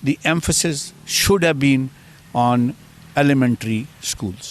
the emphasis should have been on elementary schools.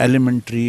elementary,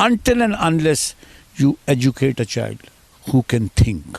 until and unless you educate a child who can think,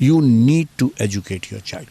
You need to educate your child.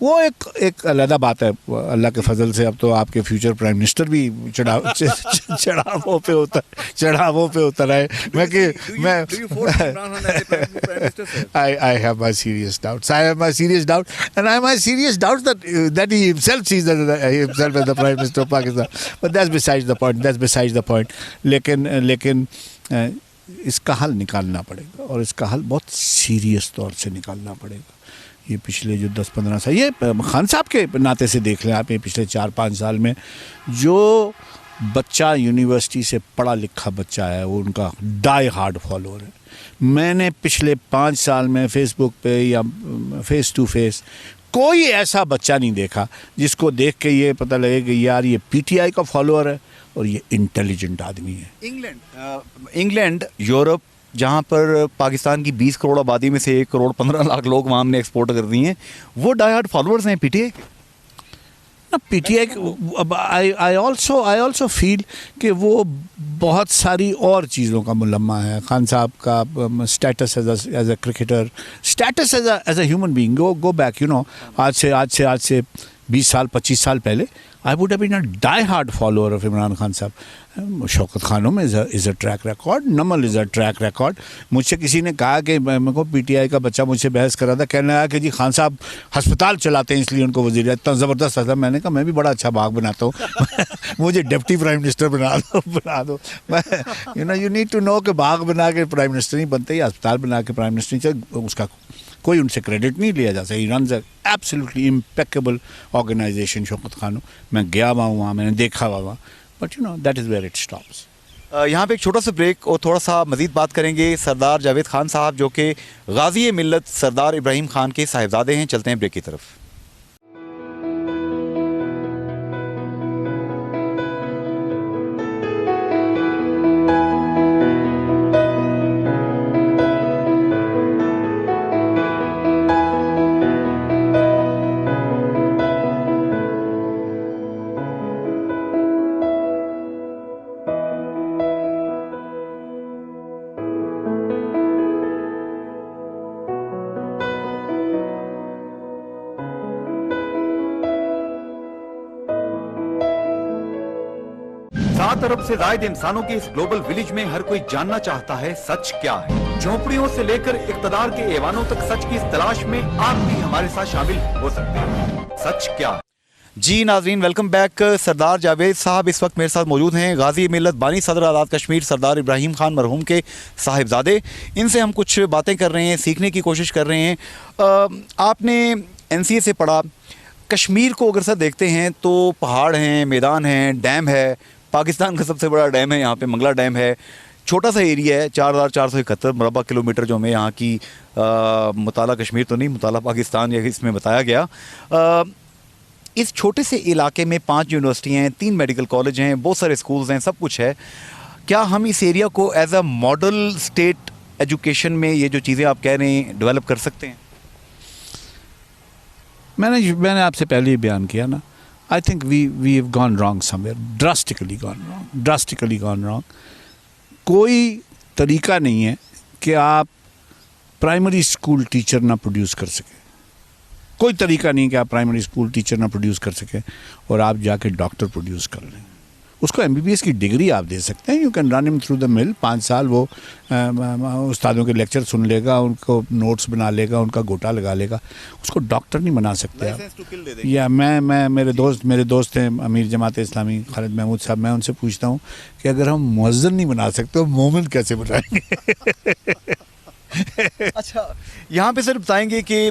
وہ ایک علیحدہ بات ہے. اللہ کے فضل سے اب تو آپ کے فیوچر پرائم منسٹر بھی چڑھاووں پہ اتر آئے. میں کہ میں I have my serious doubts. I have my serious doubt, and I have my serious doubts that he himself sees himself as the Prime Minister of Pakistan. But that's besides the point. لیکن اس کا حل نکالنا پڑے گا, اور اس کا حل بہت serious طور سے نکالنا پڑے گا. یہ پچھلے جو 10-15 سال, یہ خان صاحب کے ناطے سے دیکھ لیں آپ, یہ پچھلے 4-5 سال میں جو بچہ یونیورسٹی سے پڑھا لکھا بچہ ہے وہ ان کا ڈائی ہارڈ فالوور ہے. میں نے پچھلے 5 سال میں فیس بک پہ یا فیس ٹو فیس کوئی ایسا بچہ نہیں دیکھا جس کو دیکھ کے یہ پتہ لگے کہ یار یہ پی ٹی آئی کا فالوور ہے اور یہ انٹیلیجنٹ آدمی ہے. انگلینڈ, یورپ, جہاں پر پاکستان کی 20 کروڑ آبادی میں سے 1 کروڑ 15 لاکھ لوگ وہاں ہم نے ایکسپورٹ کر دی ہیں, وہ ڈائی ہارڈ فالوورز ہیں پی ٹی آئی کے. P T I I also feel کہ وہ بہت ساری اور چیزوں کا ملمہ ہے. خان صاحب کا status as a cricketer, status as a human being, go back you know, آج سے 20 سال 25 سال پہلے I would have been a die-hard follower of Imran Khan صاحب. شوکت خانم is a track record, Naml is a track record. مجھ سے کسی نے کہا کہ میں کو پی ٹی آئی کا بچہ مجھ سے بحث کر رہا تھا, کہنے لگا کہ جی خان صاحب ہسپتال چلاتے ہیں اس لیے ان کو وزیر, اتنا زبردست تھا. میں نے کہا میں بھی بڑا اچھا باغ بناتا ہوں, مجھے ڈپٹی پرائم منسٹر بنا دو. یو نیڈ ٹو نو کہ باغ بنا کے پرائم منسٹر نہیں بنتے, یا ہسپتال بنا کے پرائم منسٹر نہیں, اس کا کوئی ان سے کریڈٹ نہیں لیا جا سکتا. ہی رنز اے ایبسلیوٹلی امپیکیبل آرگنائزیشن شوکت خانو. میں گیا ہوا ہوں وہاں, میں نے دیکھا ہوا وہاں, but you know that is where it stops. یہاں پہ ایک چھوٹا سا بریک اور تھوڑا سا مزید بات کریں گے. سردار جاوید خان صاحب جو کہ غازی ملت سردار ابراہیم خان کے صاحبزادے ہیں. چلتے ہیں بریک کی طرف. سات ارب سے زائد انسانوں کے اس گلوبل ولیج میں ہر کوئی جاننا چاہتا ہے سچ کیا ہے. جھونپڑیوں سے لے کر اقتدار کے ایوانوں تک سچ کی اس تلاش میں آپ بھی ہمارے ساتھ شامل ہو سکتے ہیں. سچ کیا ہے؟ جی ناظرین, ویلکم بیک. سردار جاوید صاحب اس وقت میرے ساتھ موجود ہیں, غازی ملت بانی صدر آزاد کشمیر سردار ابراہیم خان مرحوم کے صاحبزادے. ان سے ہم کچھ باتیں کر رہے ہیں, سیکھنے کی کوشش کر رہے ہیں. آپ نے این سی اے سے پڑھا. کشمیر کو اگر سر دیکھتے ہیں تو پہاڑ ہیں, میدان ہیں, ڈیم ہے. پاکستان کا سب سے بڑا ڈیم ہے یہاں پہ, منگلا ڈیم ہے. چھوٹا سا ایریا ہے, 4471 مربع کلومیٹر جو ہمیں یہاں کی مطالعہ کشمیر تو نہیں, مطالعہ پاکستان یا اس میں بتایا گیا. اس چھوٹے سے علاقے میں 5 یونیورسٹیاں ہیں, 3 میڈیکل کالج ہیں, بہت سارے اسکولز ہیں, سب کچھ ہے. کیا ہم اس ایریا کو as a model state education میں یہ جو چیزیں آپ کہہ رہے ہیں ڈیولپ کر سکتے ہیں؟ میں نے آپ سے پہلے ہی بیان کیا نا, I think we have gone wrong somewhere, drastically gone wrong. کوئی طریقہ نہیں ہے کہ آپ پرائمری اسکول ٹیچر نہ پروڈیوس کر سکیں. کوئی طریقہ نہیں کہ آپ پرائمری اسکول ٹیچر نہ پروڈیوس کر سکیں اور آپ جا کے ڈاکٹر پروڈیوس کر لیں. اس کو MBBS کی ڈگری آپ دے سکتے ہیں. یو کین رن ہم تھرو دا مل. 5 سال وہ استادوں کے لیکچر سن لے گا, ان کو نوٹس بنا لے گا, ان کا گوٹا لگا لے گا. اس کو ڈاکٹر نہیں بنا سکتے آپ. یا میں میرے دوست ہیں امیر جماعت اسلامی خالد محمود صاحب, میں ان سے پوچھتا ہوں کہ اگر ہم مؤذن نہیں بنا سکتے تو مومن کیسے بنائیں گے؟ اچھا, یہاں پہ سر بتائیں گے کہ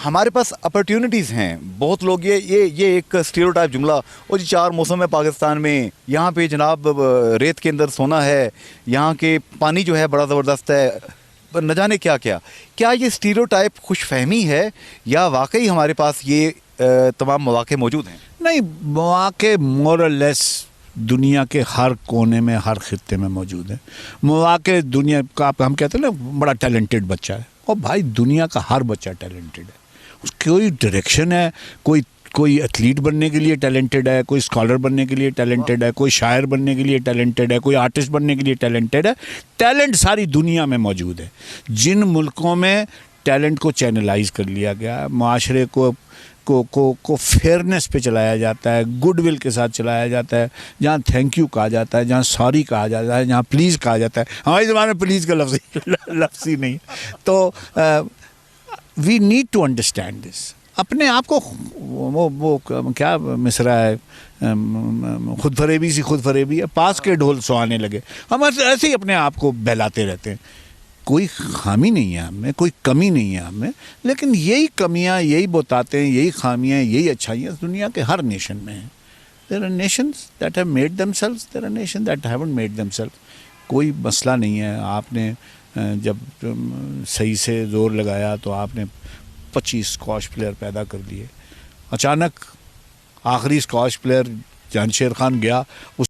ہمارے پاس اپرچونٹیز ہیں. بہت لوگ یہ ایک اسٹیریوٹائپ جملہ, اور 4 موسم ہے پاکستان میں, یہاں پہ جناب ریت کے اندر سونا ہے, یہاں کے پانی جو ہے بڑا زبردست ہے, نہ جانے کیا یہ اسٹیریوٹائپ خوش فہمی ہے یا واقعی ہمارے پاس یہ تمام مواقع موجود ہیں؟ نہیں, مواقع مور اور لیس دنیا کے ہر کونے میں, ہر خطے میں موجود ہیں. مواقع دنیا کا ہم کہتے ہیں نا بڑا ٹیلنٹڈ بچہ ہے, اور بھائی دنیا کا ہر بچہ ٹیلنٹڈ ہے. اس کی کوئی ڈائریکشن ہے, کوئی ایتھلیٹ بننے کے لیے ٹیلنٹڈ ہے, کوئی اسکالر بننے کے لیے ٹیلنٹڈ ہے, کوئی شاعر بننے کے لیے ٹیلنٹڈ ہے, کوئی آرٹسٹ بننے کے لیے ٹیلنٹڈ ہے. ٹیلنٹ ساری دنیا میں موجود ہے. جن ملکوں میں ٹیلنٹ کو چینلائز کر لیا گیا. معاشرے کو فیئرنیس پہ چلایا جاتا ہے, گڈ ول کے ساتھ چلایا جاتا ہے, جہاں تھینک یو کہا جاتا ہے, جہاں سوری کہا جاتا ہے, جہاں پلیز کہا جاتا ہے. ہمارے زمانے میں پلیز کا لفظ ہی نہیں. تو we need to understand this. اپنے آپ کو وہ کیا مصرع ہے, خود فریبی ہے, پاس کے ڈھول سہانے لگے. ہم ایسے ہی اپنے آپ کو بہلاتے رہتے ہیں. کوئی خامی نہیں ہے ہم میں, کوئی کمی نہیں ہے ہم میں, لیکن یہی کمیاں, یہی بتاتے ہیں, یہی خامیاں, یہی اچھائیاں دنیا کے ہر نیشن میں ہیں. There are nations that have made themselves, there are nation that haven't made themselves. کوئی مسئلہ نہیں ہے. آپ نے جب صحیح سے زور لگایا تو آپ نے 25 اسکواش پلیئر پیدا کر دیے. اچانک آخری اسکواش پلیئر جہانشیر خان گیا, اس